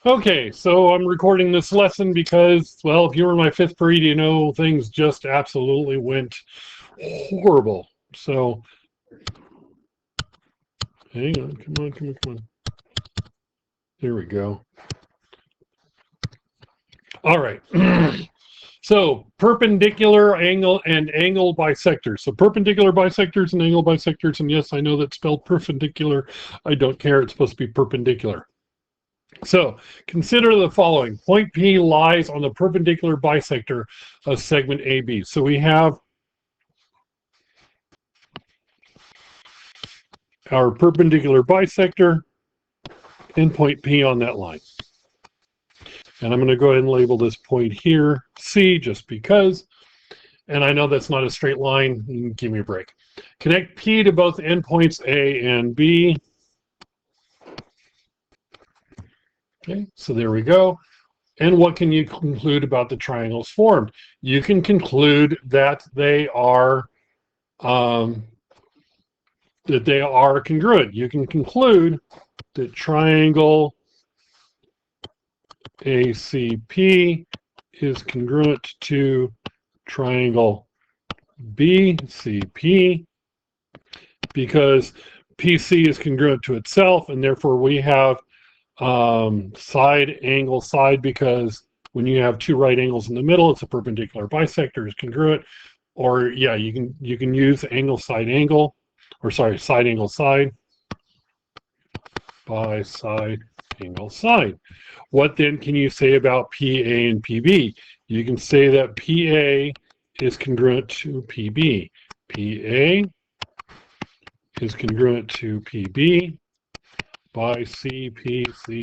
Okay, so I'm recording this lesson because, well, if you were in my fifth period, you know things just absolutely went horrible. So, hang on, come on. There we go. All right. So, perpendicular angle and angle bisectors. So, perpendicular bisectors and angle bisectors. And yes, I know that's spelled perpendicular. I don't care. It's supposed to be perpendicular. So, consider the following. Point P lies on the perpendicular bisector of segment AB. So, we have our perpendicular bisector and point P on that line. And I'm going to go ahead and label this point here C just because. And I know that's not a straight line. Give me a break. Connect P to both endpoints A and B. Okay, so there we go. And what can you conclude about the triangles formed? You can conclude that they are congruent. You can conclude that triangle ACP is congruent to triangle BCP because PC is congruent to itself, and therefore we have side angle side, because when you have two right angles in the middle, it's a perpendicular bisector is congruent. Or yeah, you can use angle side angle, or sorry, side angle side by side angle side. What then can you say about PA and PB? You can say that PA is congruent to PB. PA is congruent to PB by CPCTC.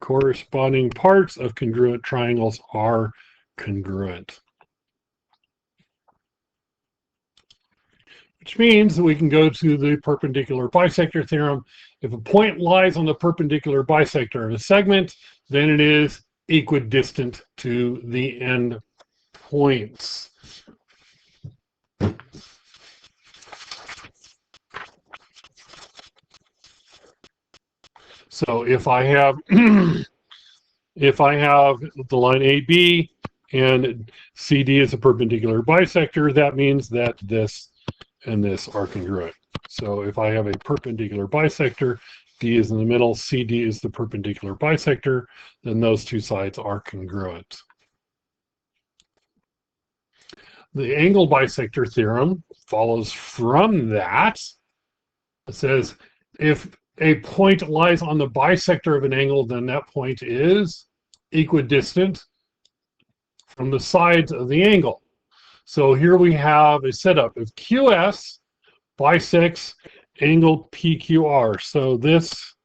Corresponding parts of congruent triangles are congruent. Which means that we can go to the perpendicular bisector theorem. If a point lies on the perpendicular bisector of a segment, then it is equidistant to the end points. So if I have if I have the line AB and CD is a perpendicular bisector, that means that this and this are congruent. So if I have a perpendicular bisector, D is in the middle, CD is the perpendicular bisector, then those two sides are congruent. The angle bisector theorem follows from that. It says if a point lies on the bisector of an angle, then that point is equidistant from the sides of the angle. So here we have a setup. If QS bisects angle PQR, so this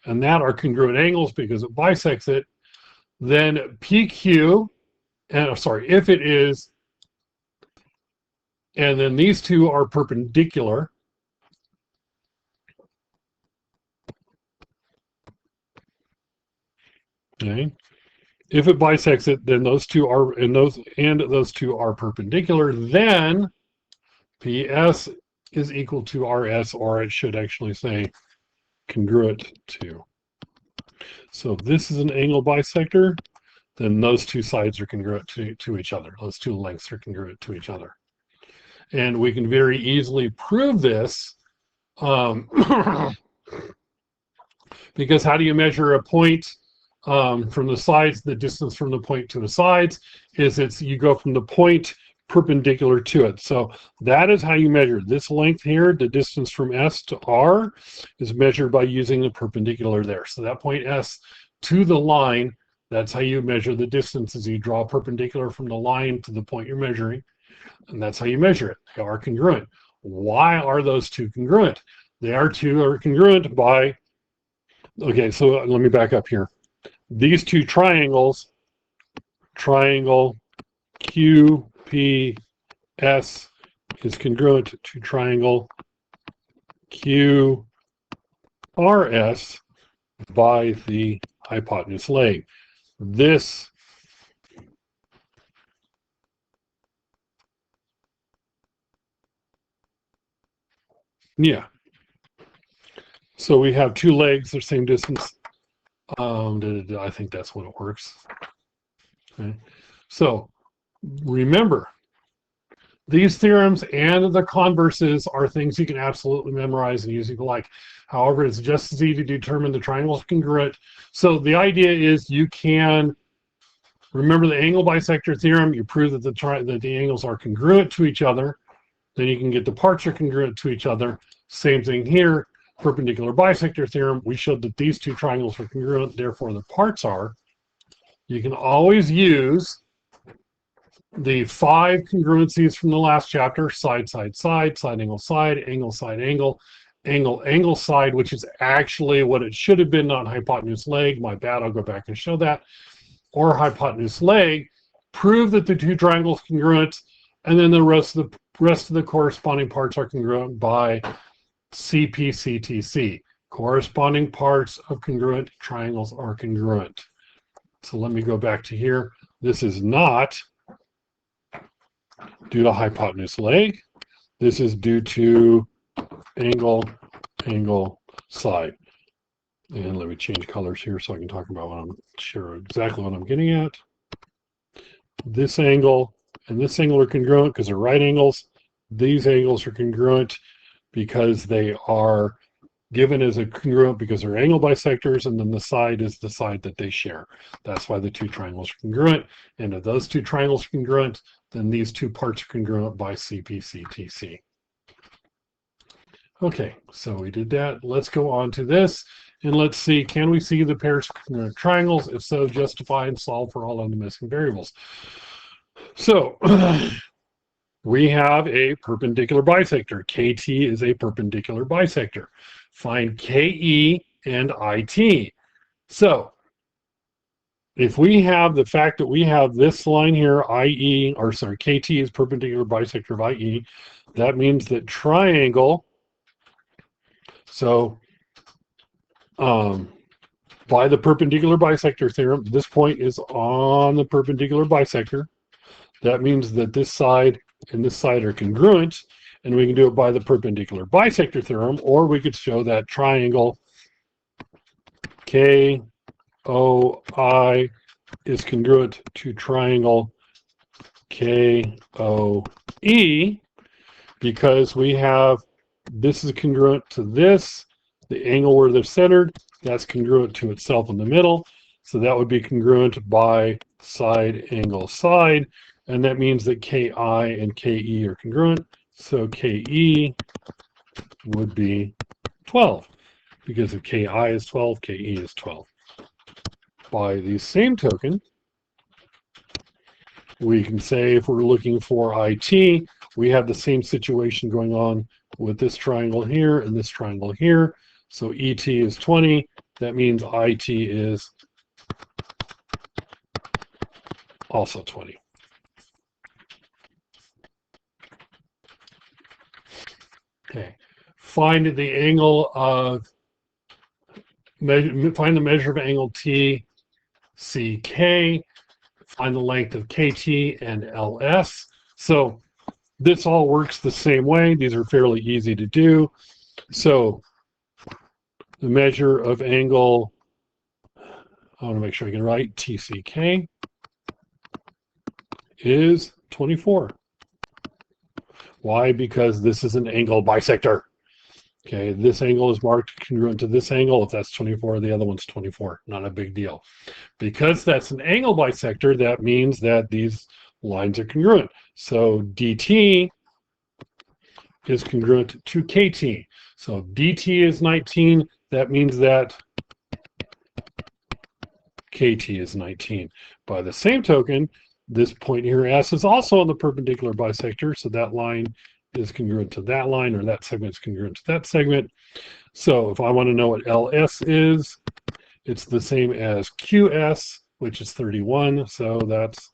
and that are congruent angles because it bisects it, then PQ, and sorry, if it is, and then these two are perpendicular, okay, if it bisects it, then those two are, and those two are perpendicular, then PS is equal to RS, or it should actually say congruent to. So if this is an angle bisector, then those two sides are congruent to each other. Those two lengths are congruent to each other. And we can very easily prove this because how do you measure a point from the sides? The distance from the point to the sides is you go from the point perpendicular to it. So that is how you measure this length here. The distance from S to R is measured by using the perpendicular there. So that point S to the line, that's how you measure the distance, is you draw perpendicular from the line to the point you're measuring, and that's how you measure it. They are congruent. Why are those two congruent? They are congruent by, okay, so let me back up here. These two triangles, triangle QPS is congruent to triangle QRS by the hypotenuse leg. This yeah. So we have two legs, the same distance. I think that's what it works. Okay. So remember, these theorems and the converses are things you can absolutely memorize and use if you like. However, it's just as easy to determine the triangles congruent. So the idea is you can remember the angle bisector theorem. You prove that the angles are congruent to each other. Then you can get the parts are congruent to each other. Same thing here. Perpendicular bisector theorem. We showed that these two triangles are congruent, therefore the parts are. You can always use the 5 congruencies from the last chapter: side, side, side, side, angle, side, angle, angle, side, which is actually what it should have been, not hypotenuse leg. My bad, I'll go back and show that. Or hypotenuse leg. Prove that the two triangles are congruent, and then the rest of the corresponding parts are congruent by CPCTC. Corresponding parts of congruent triangles are congruent. So let me go back to here. This is not due to hypotenuse leg. This is due to angle, side. And let me change colors here so I can talk about what I'm sure exactly what I'm getting at. This angle and this angle are congruent because they're right angles. These angles are congruent because they are given as a congruent because they're angle bisectors, and then the side is the side that they share. That's why the two triangles are congruent. And if those two triangles are congruent, then these two parts are congruent by CPCTC. Okay, so we did that. Let's go on to this, and let's see, can we see the pairs of congruent triangles? If so, justify and solve for all of the missing variables. So we have a perpendicular bisector. KT is a perpendicular bisector. Find KE and IT. So if we have the fact that we have this line here, KT is perpendicular bisector of IE, that means that triangle, so by the perpendicular bisector theorem, this point is on the perpendicular bisector. That means that this side and this side are congruent, and we can do it by the perpendicular bisector theorem, or we could show that triangle KOI is congruent to triangle KOE, because we have this is congruent to this, the angle where they're centered, that's congruent to itself in the middle, so that would be congruent by side, angle, side, and that means that KI and KE are congruent. So KE would be 12, because if KI is 12, KE is 12. By the same token, we can say if we're looking for IT, we have the same situation going on with this triangle here and this triangle here. So ET is 20. That means IT is also 20. Okay, find the angle of, find the measure of angle TCK, find the length of KT and LS. So this all works the same way. These are fairly easy to do. So the measure of angle, I want to make sure I get it right, TCK is 24. Why? Because this is an angle bisector. Okay, this angle is marked congruent to this angle. If that's 24, the other one's 24. Not a big deal. Because that's an angle bisector, that means that these lines are congruent. So DT is congruent to KT. So if DT is 19, that means that KT is 19. By the same token, this point here, S, is also on the perpendicular bisector, so that line is congruent to that line, or that segment is congruent to that segment. So if I want to know what LS is, it's the same as QS, which is 31, so that's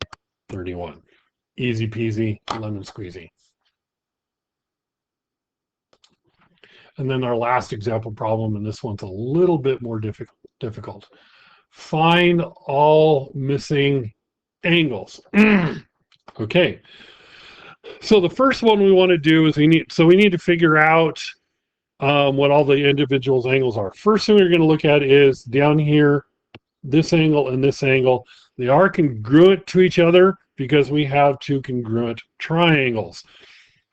31. Easy peasy, lemon squeezy. And then our last example problem, and this one's a little bit more difficult. Find all missing angles. Okay, so the first one we want to do is we need to figure out what all the individuals angles are. First thing we're going to look at is down here, this angle and this angle. They are congruent to each other because we have two congruent triangles.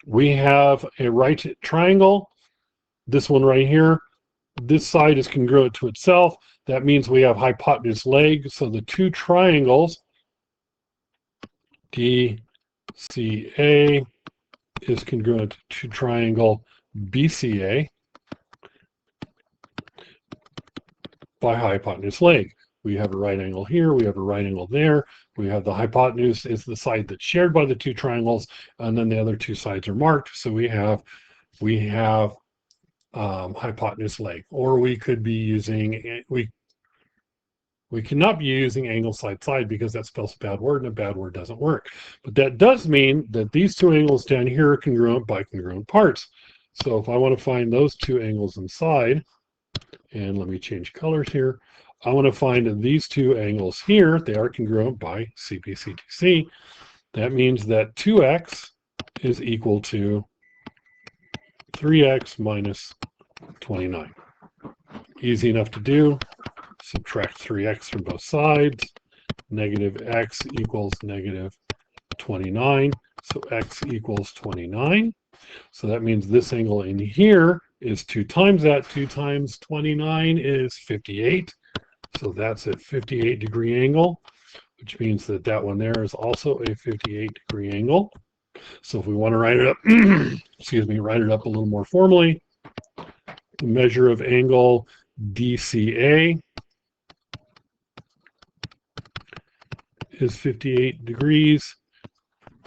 We have a right triangle, this one right here. This side is congruent to itself. That means we have hypotenuse leg. So the two triangles, DCA is congruent to triangle BCA by hypotenuse leg. We have a right angle here, we have a right angle there. We have the hypotenuse is the side that's shared by the two triangles, and then the other two sides are marked. So we have hypotenuse leg, or we could be using, we cannot be using angle side because that spells a bad word, and a bad word doesn't work. But that does mean that these two angles down here are congruent by congruent parts. So if I want to find those two angles inside, and let me change colors here, I want to find these two angles here. They are congruent by CPCTC. That means that 2x is equal to 3x minus 29. Easy enough to do. Subtract 3x from both sides. Negative x equals negative 29. So x equals 29. So that means this angle in here is 2 times that. 2 times 29 is 58. So that's a 58-degree angle, which means that that one there is also a 58-degree angle. So if we want to write it up, excuse me, write it up a little more formally, the measure of angle DCA is 58 degrees.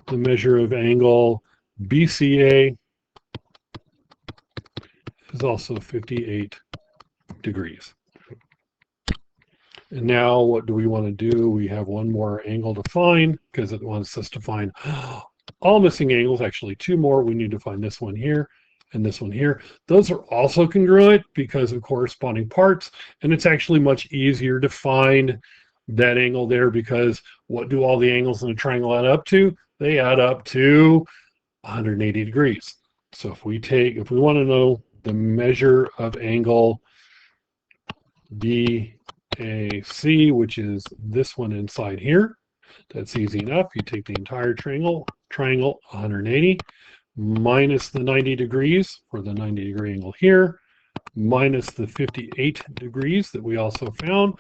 The measure of angle BCA is also 58 degrees. And now what do we want to do? We have one more angle to find because it wants us to find all missing angles, actually 2 more. We need to find this one here and this one here. Those are also congruent because of corresponding parts, and it's actually much easier to find that angle there because what do all the angles in a triangle add up to? They add up to 180 degrees. So if we want to know the measure of angle BAC, which is this one inside here, that's easy enough. You take the entire triangle 180 minus the 90 degrees for the 90-degree angle here, minus the 58 degrees that we also found.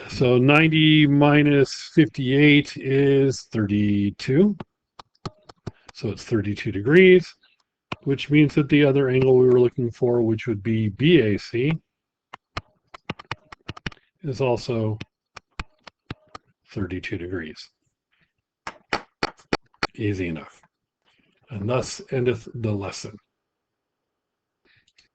So 90 minus 58 is 32. So it's 32 degrees, which means that the other angle we were looking for, which would be BAC, is also 32 degrees. Easy enough. And thus endeth the lesson.